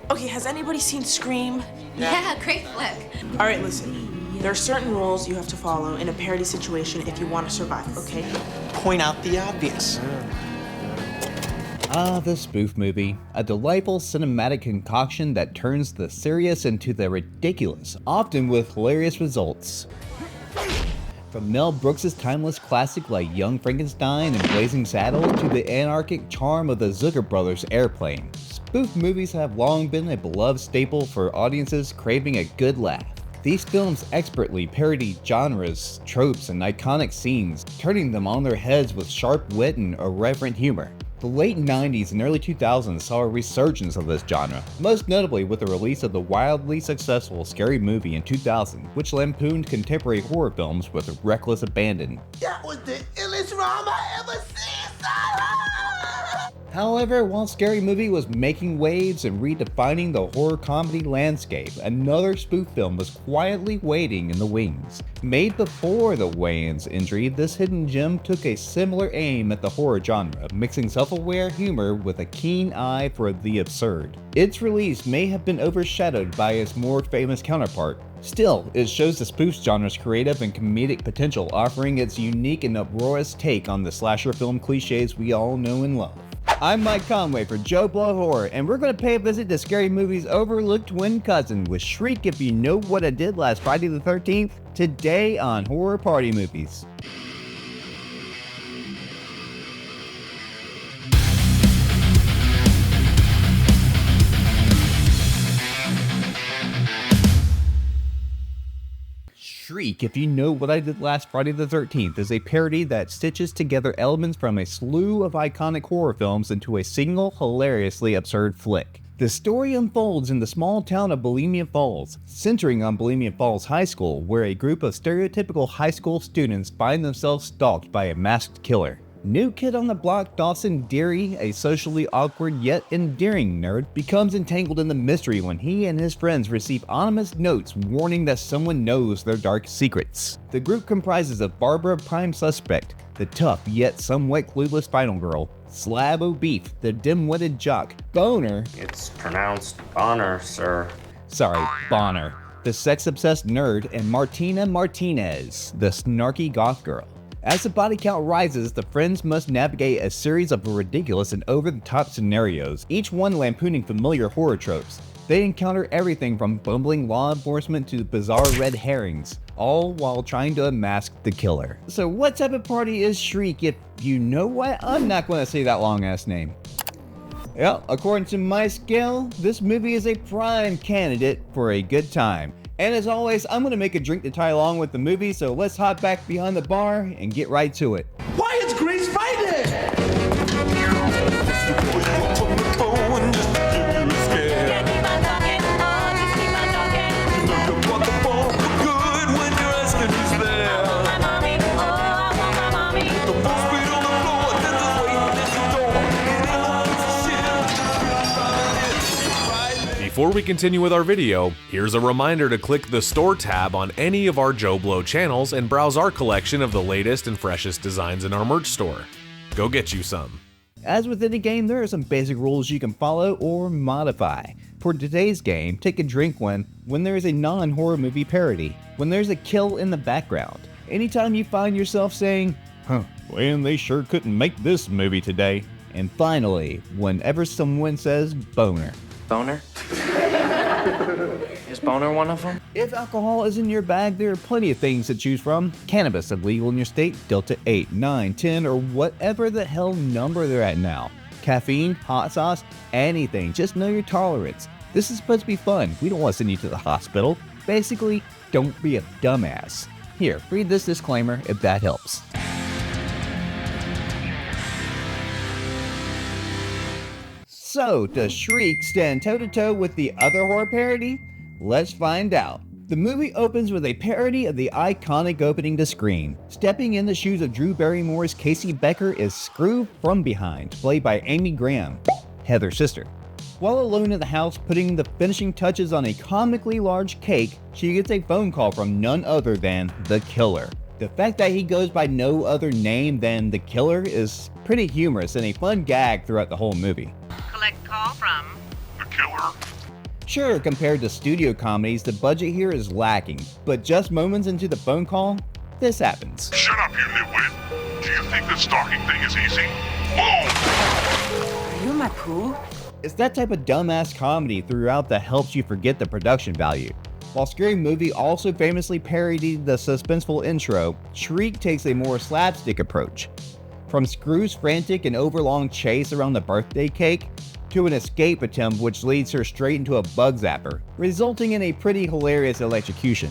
Okay, has anybody seen Scream? Yeah, great flick. All right, listen. There are certain rules you have to follow in a parody situation if you want to survive, okay? Point out the obvious. The Spoof movie, a delightful cinematic concoction that turns the serious into the ridiculous, often with hilarious results. From Mel Brooks' timeless classic like Young Frankenstein and Blazing Saddles to the anarchic charm of the Zucker Brothers' Airplane, spoof movies have long been a beloved staple for audiences craving a good laugh. These films expertly parody genres, tropes, and iconic scenes, turning them on their heads with sharp wit and irreverent humor. The late 90s and early 2000s saw a resurgence of this genre, most notably with the release of the wildly successful Scary Movie in 2000, which lampooned contemporary horror films with reckless abandon. That was the illest rhyme I ever seen, son! However, while Scary Movie was making waves and redefining the horror comedy landscape, another spoof film was quietly waiting in the wings. Made before the Wayans injury, this hidden gem took a similar aim at the horror genre, mixing self-aware humor with a keen eye for the absurd. Its release may have been overshadowed by its more famous counterpart. Still, it shows the spoof genre's creative and comedic potential, offering its unique and uproarious take on the slasher film cliches we all know and love. I'm Mike Conway for JoBlo Horror, and we're going to pay a visit to Scary Movie's overlooked twin cousin with Shriek If You Know What I Did Last Friday the 13th, today on Horror Party Movies. Shriek If You Know What I Did Last Friday the 13th is a parody that stitches together elements from a slew of iconic horror films into a single, hilariously absurd flick. The story unfolds in the small town of Bulimia Falls, centering on Bulimia Falls High School, where a group of stereotypical high school students find themselves stalked by a masked killer. New kid on the block Dawson Deary, a socially awkward yet endearing nerd, becomes entangled in the mystery when he and his friends receive anonymous notes warning that someone knows their dark secrets. The group comprises of Barbara Prime Suspect, the tough yet somewhat clueless final girl, Slab O'Beef, the dim-witted jock, Boner, It's pronounced Bonner, sir. sorry, Bonner, the sex-obsessed nerd, and Martina Martinez, the snarky goth girl. As the body count rises, the friends must navigate a series of ridiculous and over-the-top scenarios, each one lampooning familiar horror tropes. They encounter everything from bumbling law enforcement to bizarre red herrings, all while trying to unmask the killer. So what type of party is Shriek If You Know What? I'm not going to say that long-ass name. Well, according to my scale, this movie is a prime candidate for a good time. And as always, I'm gonna make a drink to tie along with the movie, so let's hop back behind the bar and get right to it. Why is Grace fighting? Before we continue with our video, here's a reminder to click the Store tab on any of our JoBlo channels and browse our collection of the latest and freshest designs in our merch store. Go get you some. As with any game, there are some basic rules you can follow or modify. For today's game, take a drink when there is a non-horror movie parody, when there's a kill in the background, anytime you find yourself saying, man, they sure couldn't make this movie today, and finally, whenever someone says boner. Boner? Is Boner one of them? If alcohol is in your bag, there are plenty of things to choose from. Cannabis is legal in your state, Delta 8, 9, 10, or whatever the hell number they're at now. Caffeine, hot sauce, anything. Just know your tolerance. This is supposed to be fun. We don't want to send you to the hospital. Basically, don't be a dumbass. Here, read this disclaimer if that helps. So, does Shriek stand toe-to-toe with the other horror parody? Let's find out. The movie opens with a parody of the iconic opening to Scream. Stepping in the shoes of Drew Barrymore's Casey Becker is Screw from Behind, played by Amy Graham, Heather's sister. While alone in the house putting the finishing touches on a comically large cake, she gets a phone call from none other than the killer. The fact that he goes by no other name than the killer is pretty humorous and a fun gag throughout the whole movie. Collect call from... The killer? Sure, compared to studio comedies, the budget here is lacking, but just moments into the phone call, this happens. Shut up, you nitwit. Do you think this stalking thing is easy? Move! Are you in my pool? It's that type of dumbass comedy throughout that helps you forget the production value. While Scary Movie also famously parodied the suspenseful intro, Shriek takes a more slapstick approach. From Screw's frantic and overlong chase around the birthday cake, to an escape attempt which leads her straight into a bug zapper, resulting in a pretty hilarious electrocution.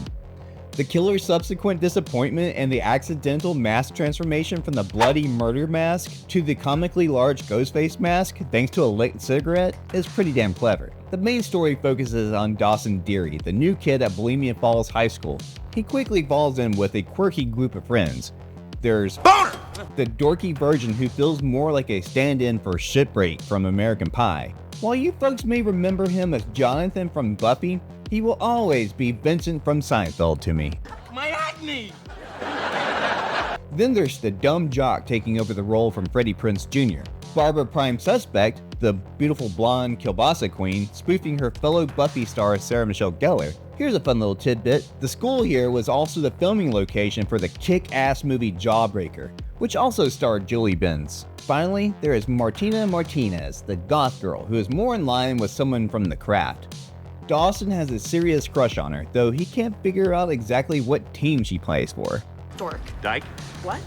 The killer's subsequent disappointment and the accidental mask transformation from the bloody murder mask to the comically large ghost face mask thanks to a lit cigarette is pretty damn clever. The main story focuses on Dawson Deary, the new kid at Bohemia Falls High School. He quickly falls in with a quirky group of friends. There's Boner! The dorky virgin who feels more like a stand-in for Shitbreak from American Pie. While you folks may remember him as Jonathan from Buffy, he will always be Vincent from Seinfeld to me. My acne! Then there's the dumb jock taking over the role from Freddie Prinze Jr. Barbara Prime Suspect, the beautiful blonde kielbasa queen, spoofing her fellow Buffy star Sarah Michelle Gellar. Here's a fun little tidbit. The school here was also the filming location for the kick-ass movie Jawbreaker, which also starred Julie Benz. Finally, there is Martina Martinez, the goth girl, who is more in line with someone from The Craft. Dawson has a serious crush on her, though he can't figure out exactly what team she plays for. Dork. Dyke? What?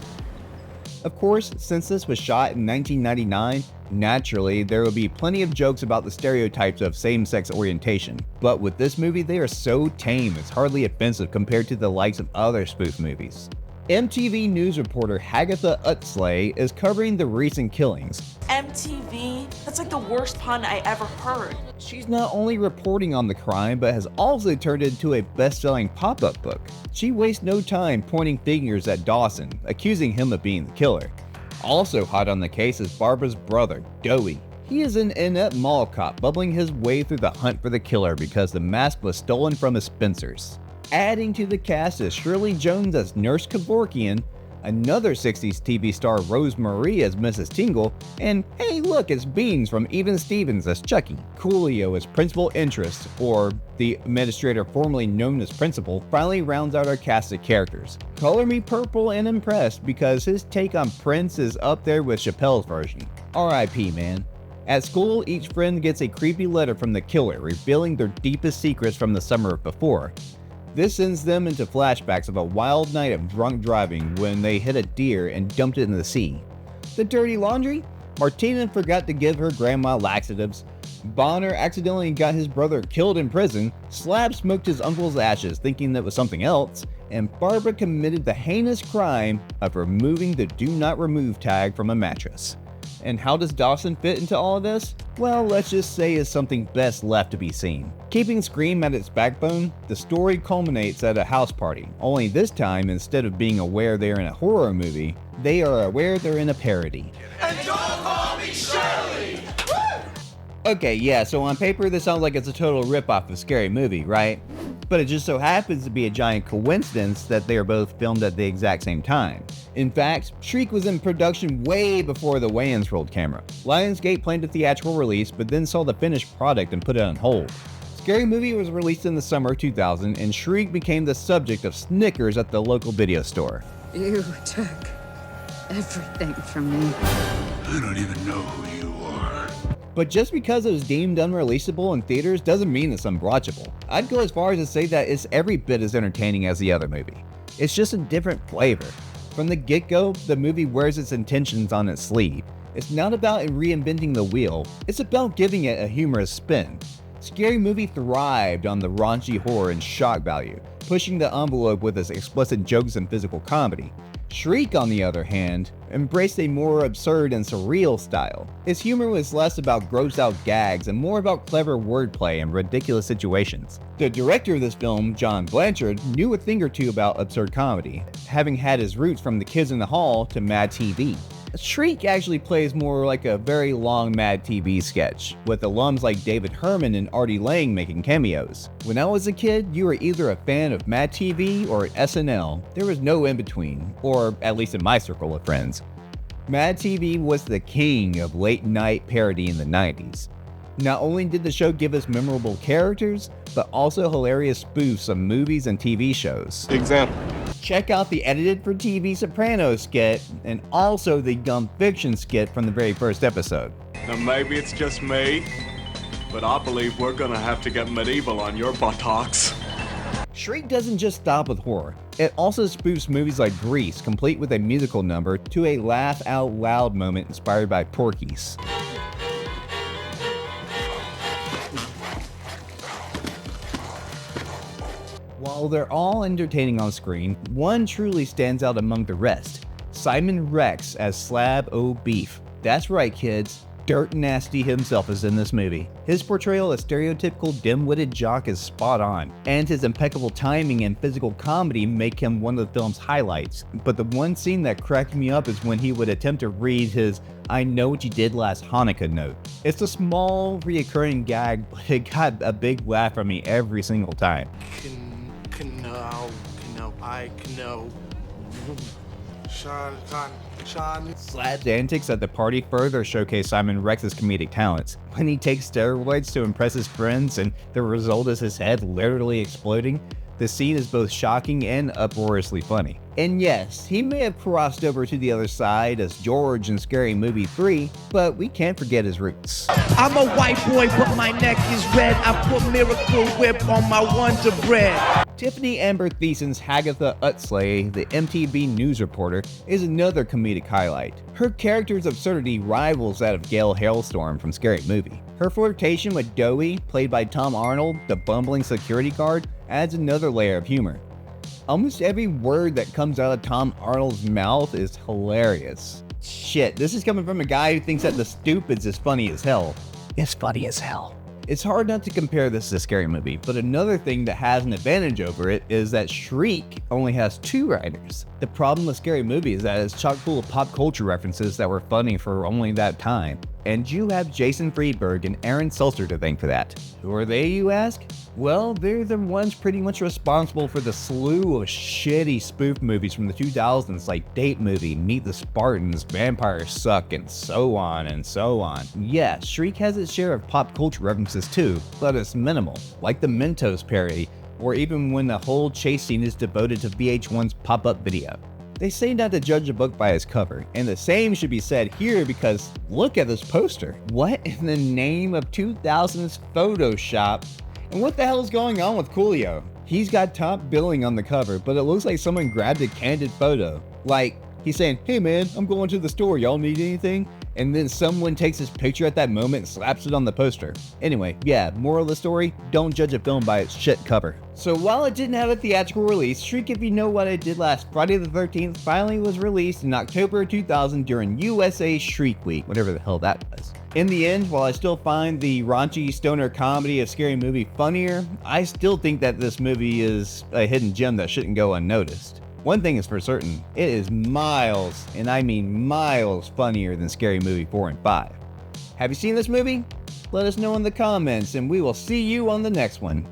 Of course, since this was shot in 1999, naturally there will be plenty of jokes about the stereotypes of same-sex orientation, but with this movie they are so tame it's hardly offensive compared to the likes of other spoof movies. MTV news reporter Hagatha Utsley is covering the recent killings. MTV? That's like the worst pun I ever heard. She's not only reporting on the crime, but has also turned it into a best-selling pop-up book. She wastes no time pointing fingers at Dawson, accusing him of being the killer. Also hot on the case is Barbara's brother, Doey. He is an inept mall cop bubbling his way through the hunt for the killer because the mask was stolen from his Spencers. Adding to the cast is Shirley Jones as Nurse Kevorkian, another 60s TV star Rose Marie as Mrs. Tingle, and hey look, it's Beans from Even Stevens as Chucky. Coolio as Principal Interest, or the administrator formerly known as Principal, finally rounds out our cast of characters. Color me purple and impressed because his take on Prince is up there with Chappelle's version. R.I.P. man. At school, each friend gets a creepy letter from the killer revealing their deepest secrets from the summer before. This sends them into flashbacks of a wild night of drunk driving when they hit a deer and dumped it in the sea. The dirty laundry? Martina forgot to give her grandma laxatives. Bonner accidentally got his brother killed in prison. Slab smoked his uncle's ashes thinking that was something else. And Barbara committed the heinous crime of removing the do not remove tag from a mattress. And how does Dawson fit into all of this? Well, let's just say it's something best left to be seen. Keeping Scream at its backbone, the story culminates at a house party, only this time instead of being aware they're in a horror movie, they are aware they're in a parody. And don't call me Shirley! Okay, yeah, so on paper this sounds like it's a total ripoff of Scary Movie, right? But it just so happens to be a giant coincidence that they are both filmed at the exact same time. In fact, Shriek was in production way before the Wayans rolled camera. Lionsgate planned a theatrical release, but then saw the finished product and put it on hold. Scary Movie was released in the summer of 2000, and Shriek became the subject of Snickers at the local video store. You took everything from me. I don't even know who you are. But just because it was deemed unreleasable in theaters doesn't mean it's unwatchable. I'd go as far as to say that it's every bit as entertaining as the other movie. It's just a different flavor. From the get-go, the movie wears its intentions on its sleeve. It's not about reinventing the wheel, it's about giving it a humorous spin. Scary Movie thrived on the raunchy horror and shock value, pushing the envelope with its explicit jokes and physical comedy. Shriek, on the other hand, embraced a more absurd and surreal style. Its humor was less about gross-out gags and more about clever wordplay and ridiculous situations. The director of this film, John Blanchard, knew a thing or two about absurd comedy, having had his roots from The Kids in the Hall to Mad TV. Shriek actually plays more like a very long Mad TV sketch, with alums like David Herman and Artie Lang making cameos. When I was a kid, you were either a fan of Mad TV or SNL. There was no in-between, or at least in my circle of friends. Mad TV was the king of late-night parody in the 90s. Not only did the show give us memorable characters, but also hilarious spoofs of movies and TV shows. Example. Check out the edited for TV Sopranos skit, and also the Gump Fiction skit from the very first episode. Now maybe it's just me, but I believe we're gonna have to get medieval on your buttocks. Shriek doesn't just stop with horror. It also spoofs movies like Grease, complete with a musical number, to a laugh out loud moment inspired by Porky's. While they're all entertaining on screen, one truly stands out among the rest. Simon Rex as Slab O' Beef. That's right, kids. Dirt Nasty himself is in this movie. His portrayal as stereotypical dim-witted jock is spot on, and his impeccable timing and physical comedy make him one of the film's highlights. But the one scene that cracked me up is when he would attempt to read his "I know what you did last Hanukkah" note. It's a small, reoccurring gag, but it got a big laugh from me every single time. Slab's antics at the party further showcase Simon Rex's comedic talents. When he takes steroids to impress his friends and the result is his head literally exploding, the scene is both shocking and uproariously funny. And yes, he may have crossed over to the other side as George in Scary Movie 3, but we can't forget his roots. I'm a white boy, but my neck is red. I put Miracle Whip on my Wonder Bread. Tiffany Amber Thiessen's Hagatha Utsley, the MTV news reporter, is another comedic highlight. Her character's absurdity rivals that of Gail Hailstorm from Scary Movie. Her flirtation with Dowie, played by Tom Arnold, the bumbling security guard, adds another layer of humor. Almost every word that comes out of Tom Arnold's mouth is hilarious. Shit, this is coming from a guy who thinks that The Stupids is funny as hell. It's funny as hell. It's hard not to compare this to a Scary Movie, but another thing that has an advantage over it is that Shriek only has 2 writers. The problem with Scary Movie is that it's chock full of pop culture references that were funny for only that time. And you have Jason Friedberg and Aaron Seltzer to thank for that. Who are they, you ask? Well, they're the ones pretty much responsible for the slew of shitty spoof movies from the 2000s like Date Movie, Meet the Spartans, Vampires Suck, and so on and so on. Yeah, Shriek has its share of pop culture references too, but it's minimal, like the Mentos parody, or even when the whole chase scene is devoted to VH1's pop-up video. They say not to judge a book by its cover, and the same should be said here because look at this poster. What in the name of 2000s Photoshop? And what the hell is going on with Coolio? He's got top billing on the cover, but it looks like someone grabbed a candid photo. Like, he's saying, "Hey man, I'm going to the store, y'all need anything?" And then someone takes his picture at that moment and slaps it on the poster. Anyway, yeah, moral of the story, don't judge a film by its shit cover. So while it didn't have a theatrical release, Shriek If You Know What I Did Last Friday the 13th finally was released in October 2000 during USA Shriek Week, whatever the hell that was. In the end, while I still find the raunchy stoner comedy of Scary Movie funnier, I still think that this movie is a hidden gem that shouldn't go unnoticed. One thing is for certain, it is miles, and I mean miles, funnier than Scary Movie 4 and 5. Have you seen this movie? Let us know in the comments, and we will see you on the next one.